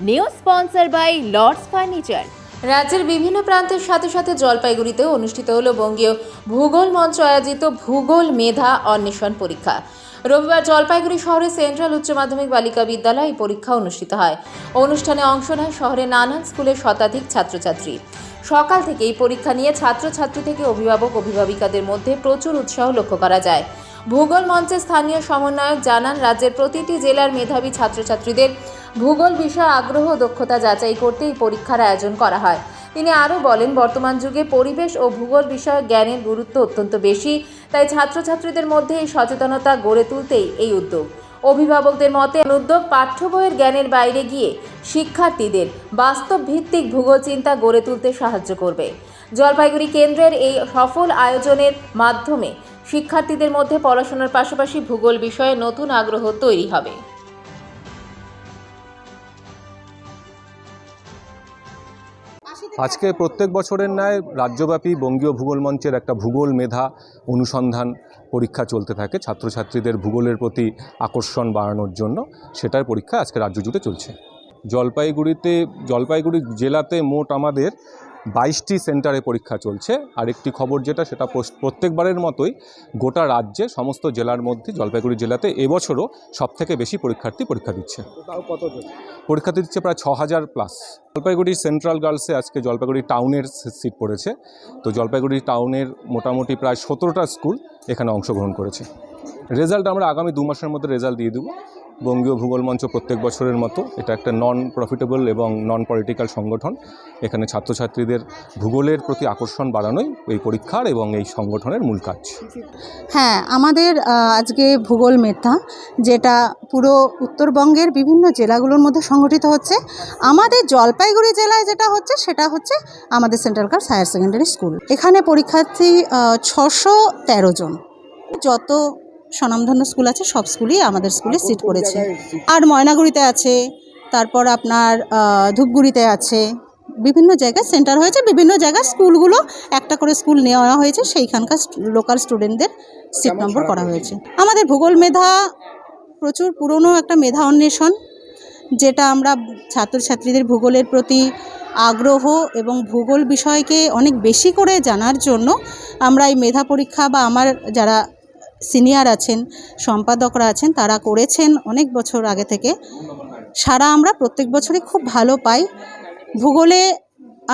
New sponsor by Lords furniture. রাজ্যের বিভিন্ন প্রান্তের সাথে সাথে জলপাইগুড়িতেও অনুষ্ঠিত হলো বঙ্গীয় ভূগোল মঞ্চ আয়োজিত ভূগোল মেধা অন্বেষণ পরীক্ষা। রবিবার জলপাইগুড়ি শহরে সেন্ট্রাল উচ্চ মাধ্যমিক বালিকা বিদ্যালয়ে এই পরীক্ষা অনুষ্ঠিত হয়। অনুষ্ঠানে অংশ নেয় শহরের নানান স্কুলের শতাধিক ছাত্রছাত্রী। সকাল থেকে এই পরীক্ষা নিয়ে ছাত্রছাত্রী থেকে অভিভাবক অভিভাবিকাদের মধ্যে প্রচুর উৎসাহ লক্ষ্য করা যায়। ভূগোল মঞ্চের স্থানীয় সমন্বয়ক জানান, রাজ্যের প্রতিটি জেলার মেধাবী ছাত্রছাত্রীদের ভূগোল বিষয়ে আগ্রহ ও দক্ষতা যাচাই করতে এই পরীক্ষার আয়োজন করা হয়। তিনি আরও বলেন, বর্তমান যুগে পরিবেশ ও ভূগোল বিষয়ক জ্ঞানের গুরুত্ব অত্যন্ত বেশি, তাই ছাত্রছাত্রীদের মধ্যে এই সচেতনতা গড়ে তুলতেই এই উদ্যোগ। অভিভাবকদের মতে উদ্যোগ পাঠ্য বইয়ের জ্ঞানের বাইরে গিয়ে শিক্ষার্থীদের বাস্তব ভিত্তিক ভূগোল চিন্তা গড়ে তুলতে সাহায্য করবে। জলপাইগুড়ি কেন্দ্রের এই সফল আয়োজনের মাধ্যমে শিক্ষার্থীদের মধ্যে পড়াশোনার পাশাপাশি ভূগোল বিষয়ে নতুন আগ্রহ তৈরি হবে। আজকে প্রত্যেক বছরের ন্যায় রাজ্যব্যাপী বঙ্গীয় ভূগোল মঞ্চের একটা ভূগোল মেধা অনুসন্ধান পরীক্ষা চলতে থাকে ছাত্রছাত্রীদের ভূগোলের প্রতি আকর্ষণ বাড়ানোর জন্য। সেটার পরীক্ষা আজকে রাজ্য জুড়ে চলছে। জলপাইগুড়ি জেলাতে মোট আমাদের 22টি সেন্টারে পরীক্ষা চলছে। আরেকটি খবর যেটা, সেটা প্রত্যেকবারের মতোই গোটা রাজ্যে সমস্ত জেলার মধ্যে জলপাইগুড়ি জেলাতে এবছরও সবথেকে বেশি পরীক্ষার্থী পরীক্ষা দিচ্ছে। পরীক্ষার্থী দিচ্ছে প্রায় 6000+। জলপাইগুড়ি সেন্ট্রাল গার্লসে আজকে জলপাইগুড়ি টাউনের সিট পড়েছে। তো জলপাইগুড়ি টাউনের মোটামুটি প্রায় 17টা স্কুল এখানে অংশগ্রহণ করেছে। রেজাল্ট আমরা আগামী 2 মাসের মধ্যে রেজাল্ট দিয়ে দেবো। বঙ্গীয় ভূগোল মঞ্চ প্রত্যেক বছরের মতো এটা একটা নন প্রফিটেবল এবং নন পলিটিক্যাল সংগঠন। এখানে ছাত্রছাত্রীদের ভূগোলের প্রতি আকর্ষণ বাড়ানোই এই পরীক্ষার এবং এই সংগঠনের মূল কাজ। হ্যাঁ, আমাদের আজকে ভূগোল মেধা, যেটা পুরো উত্তরবঙ্গের বিভিন্ন জেলাগুলোর মধ্যে সংগঠিত হচ্ছে। আমাদের জলপাইগুড়ি জেলায় যেটা হচ্ছে সেটা হচ্ছে আমাদের central girls higher secondary school. এখানে পরীক্ষার্থী 613 জন। যত স্বনামধন্য স্কুল আছে সব স্কুলই আমাদের স্কুলে সিট পড়েছে। আর ময়নাগুড়িতে আছে, তারপর আপনার ধূপগুড়িতে আছে, বিভিন্ন জায়গায় সেন্টার হয়েছে। বিভিন্ন জায়গায় স্কুলগুলো একটা করে স্কুল নেওয়া হয়েছে, সেইখানকার লোকাল স্টুডেন্টদের সিট নম্বর করা হয়েছে। আমাদের ভূগোল মেধা প্রচুর পুরনো একটা মেধা অন্বেষণ, যেটা আমরা ছাত্রছাত্রীদের ভূগোলের প্রতি আগ্রহ এবং ভূগোল বিষয়কে অনেক বেশি করে জানার জন্য আমরা এই মেধা পরীক্ষা, বা আমার যারা সিনিয়র আছেন, সম্পাদকরা আছেন, তারা করেছেন অনেক বছর আগে থেকে। সারা আমরা প্রত্যেক বছরই খুব ভালো পাই। ভূগোলে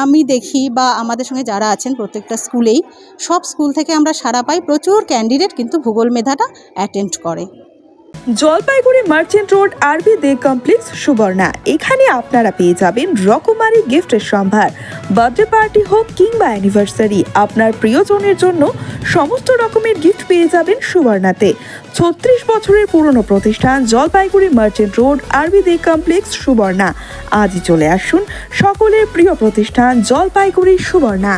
আমি দেখি, বা আমাদের সঙ্গে যারা আছেন প্রত্যেকটা স্কুলেই, সব স্কুল থেকে আমরা সারা পাই। প্রচুর ক্যান্ডিডেট কিন্তু ভূগোল মেধাটা অ্যাটেন্ড করে। জলপাইগুড়ি মার্চেন্ট রোড আরবি দে কমপ্লেক্স সুবর্ণা। এখানে আপনারা পেয়ে যাবেন রকমারি গিফটের সম্ভার। বার্থডে পার্টি হোক কিংবা অ্যানিভার্সারি, আপনার প্রিয়জনের জন্য সমস্ত রকমের গিফট পেয়ে যাবেন সুবর্ণাতে। 36 বছরের পুরনো প্রতিষ্ঠান জলপাইগুড়ি মার্চেন্ট রোড আরবি দে কমপ্লেক্স সুবর্ণা। আজই চলে আসুন সকলের প্রিয় প্রতিষ্ঠান জলপাইগুড়ি সুবর্ণা।